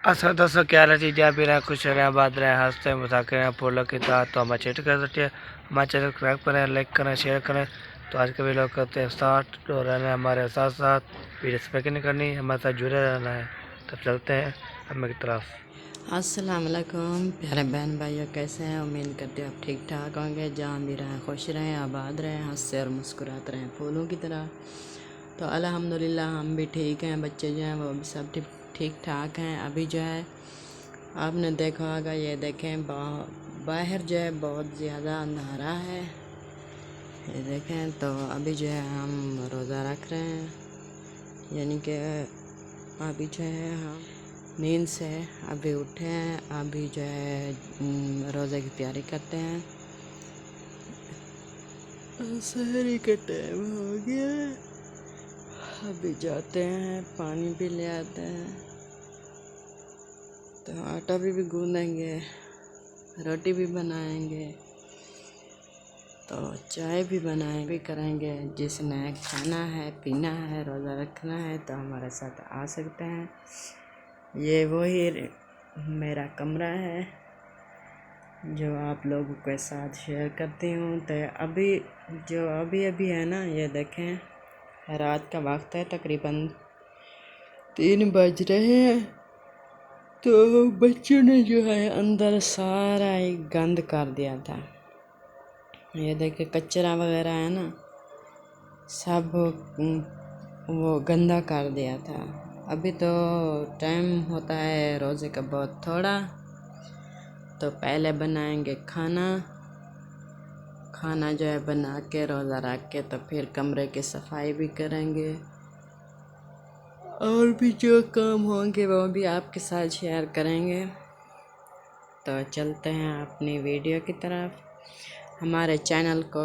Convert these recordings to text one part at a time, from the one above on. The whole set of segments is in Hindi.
असल दोस्तों क्या नतीजा भी रहा खुश रहे बात रहे हंसते मजाक रहे फॉलो के साथ तो हमारे चैनल कर सकते हैं। हमारे चैनल को सब्सक्राइब करें, लाइक करें, शेयर करें। तो आज के वीडियो करते हैं स्टार्ट। तो रहना है हमारे साथ साथ, वीडियो स्पेक नहीं करनी, हमारे साथ जुड़े रहना है। तो चलते हैं हमें की तरफ। अस्सलाम वालेकुम प्यारे बहन भाइयों, कैसे हैं? उम्मीद करते हैं आप ठीक ठाक होंगे। जहाँ भी रहें खुश रहें, आबाद रहें, हंसते और मुस्कुराते रहें फूलों की तरह। तो अल्हम्दुलिल्लाह हम भी ठीक हैं, बच्चे जो हैं वो भी सब ठीक ठाक हैं। अभी जो है आपने देखा होगा, ये देखें बाहर जो है बहुत ज़्यादा अंधारा है, ये देखें। तो अभी जो है हम रोज़ा रख रहे हैं, यानी कि अभी जो है हम नींद से अभी उठे हैं। अभी जो है रोज़े की तैयारी करते हैं। सहरी का टाइम हो गया है, अभी जाते हैं पानी भी ले आते हैं। तो आटा भी गूँधेंगे, रोटी भी बनाएंगे, तो चाय भी भी करेंगे। जिसने खाना है पीना है रोज़ा रखना है तो हमारे साथ आ सकते हैं। ये वही मेरा कमरा है जो आप लोगों के साथ शेयर करती हूँ। तो अभी है ना, ये देखें रात का वक्त है, तकरीबन 3 बज रहे हैं। तो बच्चों ने जो है अंदर सारा ही गंद कर दिया था। ये देखे कचरा वगैरह है ना, सब वो गंदा कर दिया था। अभी तो टाइम होता है रोज़े का बहुत थोड़ा, तो पहले बनाएंगे खाना जो है बना के रोज़ा रख के, तो फिर कमरे की सफाई भी करेंगे और भी जो काम होंगे वो भी आपके साथ शेयर करेंगे। तो चलते हैं अपनी वीडियो की तरफ। हमारे चैनल को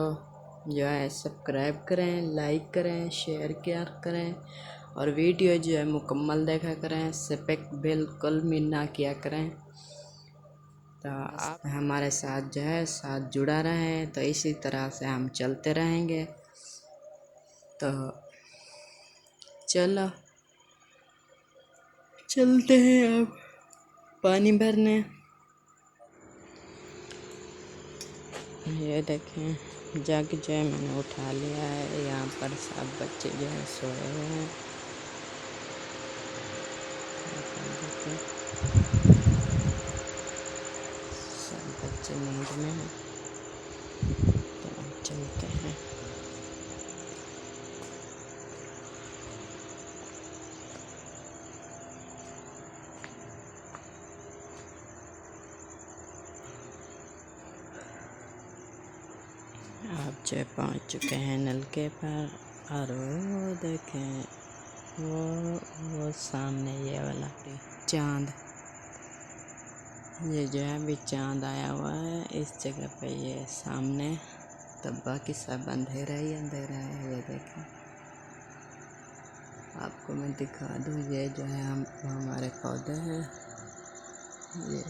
जो है सब्सक्राइब करें, लाइक करें, शेयर किया करें और वीडियो जो है मुकम्मल देखा करें, स्किप बिल्कुल भी ना किया करें। तो आप हमारे साथ जो है साथ जुड़ा रहें, तो इसी तरह से हम चलते रहेंगे। तो चलो चलते हैं अब पानी भरने। ये देखें जग जो है मैंने उठा लिया है। यहाँ पर सब बच्चे जो है सोए हुए हैं। सब बच्चे नींद में हैं। तो चलते हैं। आप जो पहुँच चुके हैं नलके पर, और वो देखें वो सामने ये वाला चाँद, ये जो है अभी चाँद आया हुआ है इस जगह पे, ये सामने। तब बाकी सब अंधेरा ही अंधेरा है। ये देखें, आपको मैं दिखा दूँ, ये जो है हमारे पौधे हैं। ये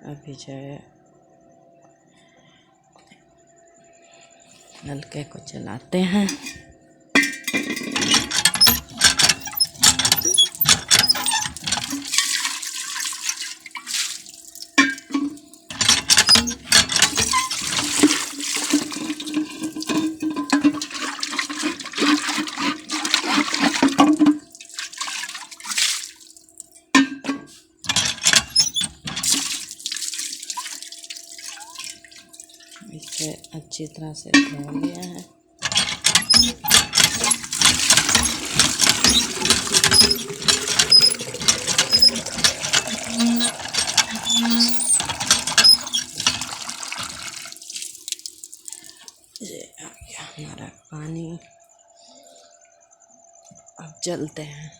अभी जो है नलके को चलाते हैं। इसे अच्छी तरह से धो लिया है। ये आ गया हमारा पानी। अब चलते हैं।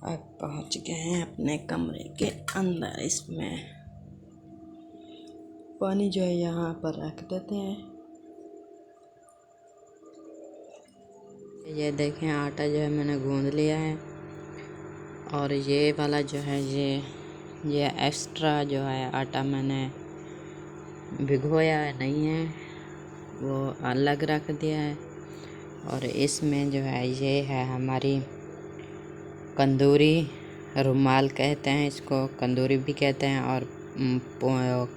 अब पहुंच गए हैं अपने कमरे के अंदर। इसमें पानी जो है यहाँ पर रख देते हैं। ये देखें आटा जो है मैंने गूंद लिया है, और ये वाला जो है ये एक्स्ट्रा जो है आटा मैंने भिगोया नहीं है, वो अलग रख दिया है। और इसमें जो है ये है हमारी कंदूरी रुमाल कहते हैं इसको, कंदूरी भी कहते हैं, और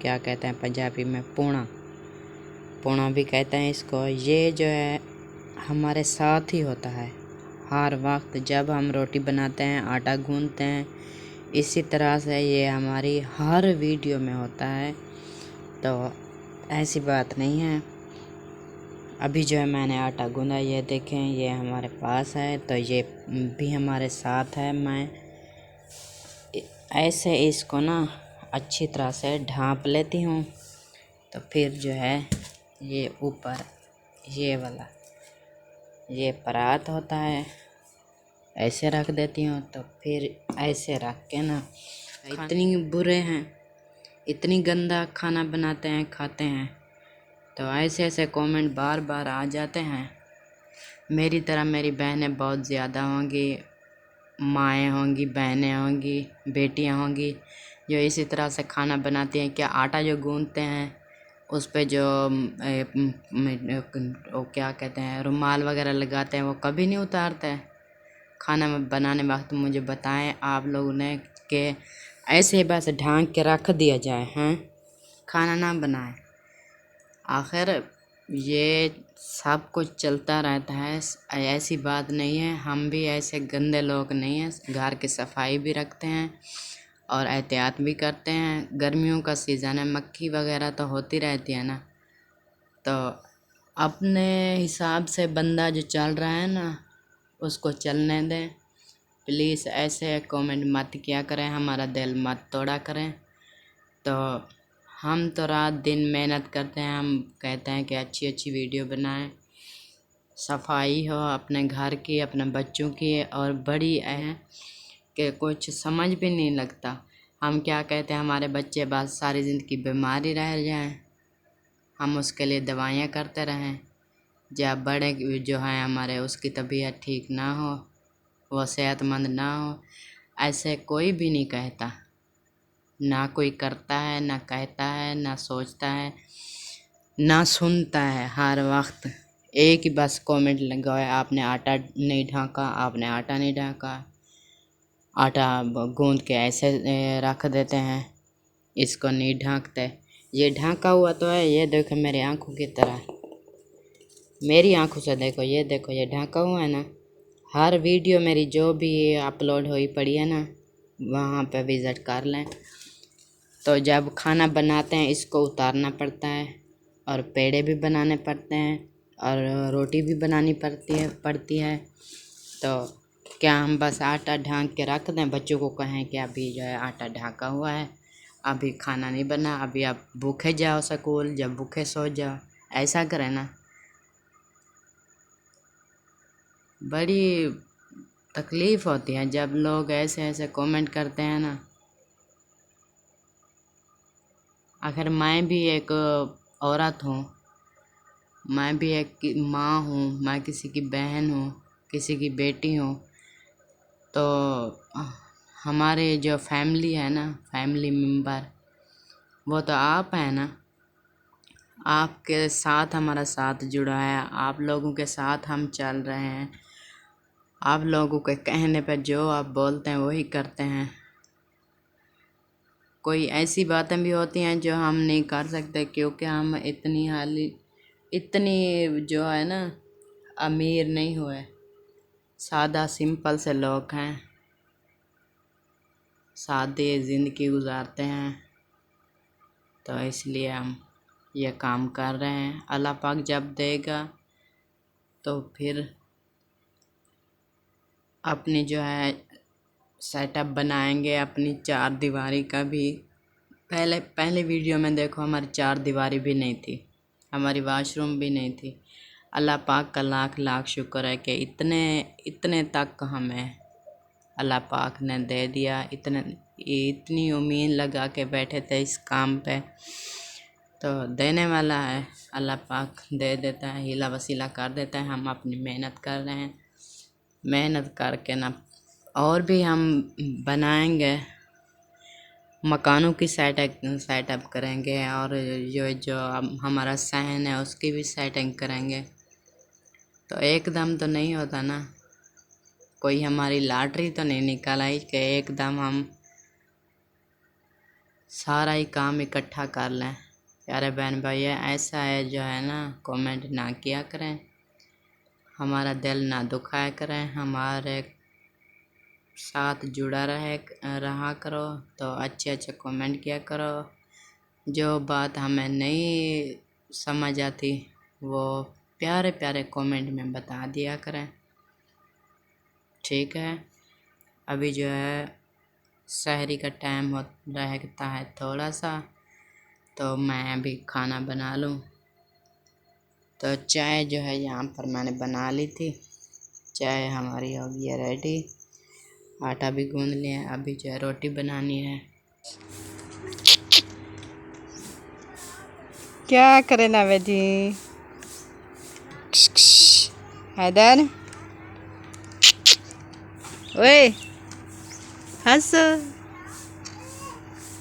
क्या कहते हैं पंजाबी में पूना भी कहते हैं इसको। ये जो है हमारे साथ ही होता है हर वक्त जब हम रोटी बनाते हैं, आटा गूंथते हैं, इसी तरह से ये हमारी हर वीडियो में होता है। तो ऐसी बात नहीं है। अभी जो है मैंने आटा गूंदा, ये देखें ये हमारे पास है, तो ये भी हमारे साथ है। मैं ऐसे इसको ना अच्छी तरह से ढाँप लेती हूँ, तो फिर जो है ये ऊपर ये वाला ये परात होता है, ऐसे रख देती हूँ। तो फिर ऐसे रख के ना, इतनी बुरे हैं, इतनी गंदा खाना बनाते हैं, खाते हैं। तो ऐसे ऐसे कमेंट बार बार आ जाते हैं। मेरी तरह मेरी बहनें बहुत ज़्यादा होंगी, माएँ होंगी, बहनें होंगी, बेटियां होंगी जो इसी तरह से खाना बनाती हैं। क्या आटा जो गूंथते हैं उस पे जो वो क्या कहते हैं रुमाल वगैरह लगाते हैं, वो कभी नहीं उतारते हैं। खाना में बनाने वक्त मुझे बताएं आप लोगों ने कि ऐसे बस ढांक के रख दिया जाए, हैं खाना ना बनाएं। आखिर ये सब कुछ चलता रहता है, ऐसी बात नहीं है। हम भी ऐसे गंदे लोग नहीं हैं, घर की सफाई भी रखते हैं और एहतियात भी करते हैं। गर्मियों का सीज़न है, मक्खी वगैरह तो होती रहती है ना, तो अपने हिसाब से बंदा जो चल रहा है ना उसको चलने दें। प्लीज़ ऐसे कमेंट मत किया करें, हमारा दिल मत तोड़ा करें। तो हम तो रात दिन मेहनत करते हैं, हम कहते हैं कि अच्छी अच्छी वीडियो बनाएं, सफाई हो अपने घर की, अपने बच्चों की, और बड़ी है कि कुछ समझ भी नहीं लगता। हम क्या कहते हैं हमारे बच्चे बस सारी ज़िंदगी बीमारी रह जाएं, हम उसके लिए दवाइयाँ करते रहें। जब बड़े जो हैं हमारे उसकी तबीयत ठीक ना हो, वो सेहतमंद ना हो, ऐसे कोई भी नहीं कहता, ना कोई करता है, ना कहता है, ना सोचता है, ना सुनता है। हर वक्त एक ही बस कमेंट लगाया, आपने आटा नहीं ढाँका, आपने आटा नहीं ढाँका, आटा गूंद के ऐसे रख देते हैं, इसको नहीं ढाँकते। ये ढाँका हुआ तो है, ये देखो मेरी आंखों की तरह, मेरी आंखों से देखो, ये देखो ये ढाँका हुआ है ना। हर वीडियो मेरी जो भी अपलोड हुई पड़ी है ना, वहाँ पे विज़िट कर लें। तो जब खाना बनाते हैं इसको उतारना पड़ता है, और पेड़े भी बनाने पड़ते हैं, और रोटी भी बनानी पड़ती है। तो क्या हम बस आटा ढाँक के रख दें, बच्चों को कहें कि अभी जो है आटा ढाँका हुआ है, अभी खाना नहीं बना, अभी आप भूखे जाओ स्कूल, जब भूखे सो जाओ, ऐसा करें ना। बड़ी तकलीफ़ होती है जब लोग ऐसे ऐसे कमेंट करते हैं ना। आखिर मैं भी एक औरत हूँ, मैं भी एक माँ हूँ, मैं किसी की बहन हूँ, किसी की बेटी हूँ। तो हमारे जो फैमिली है ना, फैमिली मेम्बर, वो तो आप हैं ना। आपके साथ हमारा साथ जुड़ा है, आप लोगों के साथ हम चल रहे हैं। आप लोगों के कहने पर जो आप बोलते हैं वही करते हैं। कोई ऐसी बातें भी होती हैं जो हम नहीं कर सकते, क्योंकि हम इतनी जो है ना अमीर नहीं हुए, सादा सिंपल से लोग हैं, सादे ज़िंदगी गुजारते हैं। तो इसलिए हम ये काम कर रहे हैं। अल्लाह पाक जब देगा तो फिर अपनी जो है सेटअप बनाएंगे, अपनी चार दीवारी का भी। पहले वीडियो में देखो हमारी चार दीवारी भी नहीं थी, हमारी वॉशरूम भी नहीं थी। अल्लाह पाक का लाख लाख शुक्र है कि इतने तक हमें अल्लाह पाक ने दे दिया। इतनी उम्मीद लगा के बैठे थे इस काम पे, तो देने वाला है, अल्लाह पाक दे देता है, हिला वसीला कर देता है। हम अपनी मेहनत कर रहे हैं, मेहनत करके ना और भी हम बनाएंगे, मकानों की सेटअप करेंगे और जो हमारा सहन है उसकी भी सेटिंग करेंगे। तो एकदम तो नहीं होता ना, कोई हमारी लॉटरी तो नहीं निकल आई कि एकदम हम सारा ही काम इकट्ठा कर लें। प्यारे बहन भैया, ऐसा है जो है ना, कमेंट ना किया करें, हमारा दिल ना दुखाया करें, हमारे साथ जुड़ा रहा करो। तो अच्छे अच्छे कमेंट किया करो, जो बात हमें नहीं समझ आती वो प्यारे प्यारे कमेंट में बता दिया करें, ठीक है। अभी जो है सहरी का टाइम हो रहता है थोड़ा सा, तो मैं अभी खाना बना लूँ। तो चाय जो है यहाँ पर मैंने बना ली थी, चाय हमारी हो गई है रेडी, आटा भी गूंद लिया है, अभी जो है रोटी बनानी है। क्या करे ना बेटी हैदर, ओए हंस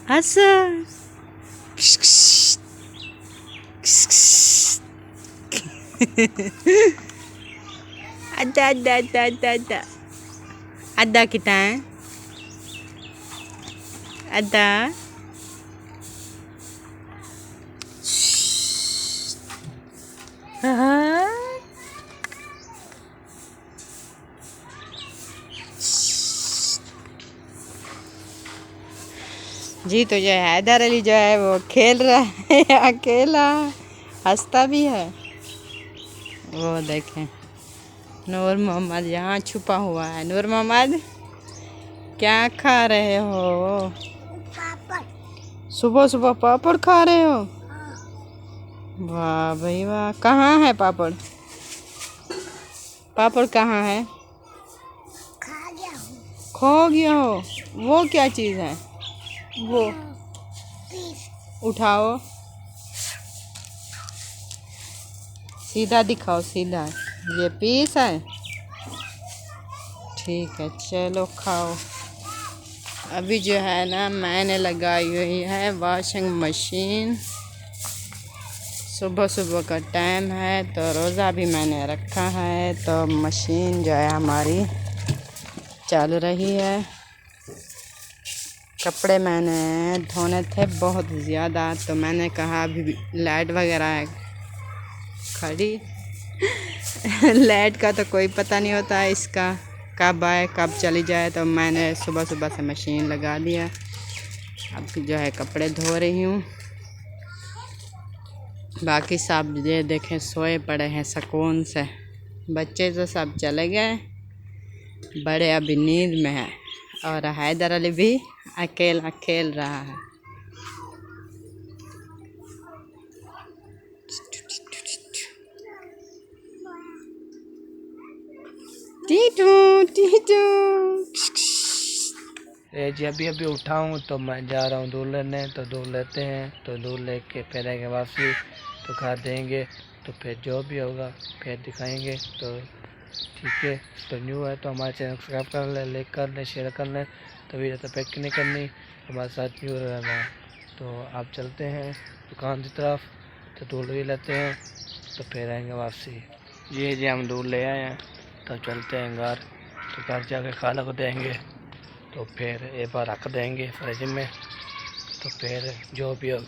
हंस, ada kita ada जी। तो जो है हैदर अली जो है वो खेल रहा है अकेला, हंसता भी है। वो देखें नूर मोहम्मद यहाँ छुपा हुआ है। नूर मोहम्मद क्या खा रहे हो? पापड़। सुबह सुबह पापड़ खा रहे हो? वाह भाई वाह। कहाँ है पापड़? पापड़ कहाँ है? खो गया हो? वो क्या चीज़ है वो? उठाओ, सीधा दिखाओ, सीधा। ये पीस है, ठीक है, चलो खाओ। अभी जो है ना मैंने लगाई हुई है वॉशिंग मशीन, सुबह सुबह का टाइम है तो रोज़ा भी मैंने रखा है, तो मशीन जो है हमारी चल रही है। कपड़े मैंने धोने थे बहुत ज़्यादा, तो मैंने कहा अभी लाइट वगैरह है खड़ी लाइट का तो कोई पता नहीं होता है इसका, कब आए कब चली जाए, तो मैंने सुबह सुबह से मशीन लगा दिया। अब जो है कपड़े धो रही हूँ। बाकी सब ये देखें सोए पड़े हैं सुकून से, बच्चे तो सब चले गए, बड़े अभी नींद में हैं और हैदर अली भी अकेला खेल रहा है। टीटू टीटू। जी अभी अभी उठा हूँ तो मैं जा रहा हूँ दूध लेने, तो दूध लेते हैं, तो दूध लेके फिर आएंगे वापसी, तो खा देंगे, तो फिर जो भी होगा फिर दिखाएंगे। तो ठीक है, तो न्यू है तो हमारे चैनल सब्सक्राइब कर लें, लाइक कर लें, शेयर कर लें, तो वीडियो तो पैक नहीं करनी, हमारे साथ न्यू रहना। तो आप चलते हैं दुकान की तरफ, तो दूध भी लेते हैं, तो फिर आएंगे वापसी। ये जी हम दूध ले आए हैं, तो चलते हैं घर, तो घर जाके खाला को देंगे, तो फिर एक बार रख देंगे फ्रिज में, तो फिर जो भी होगा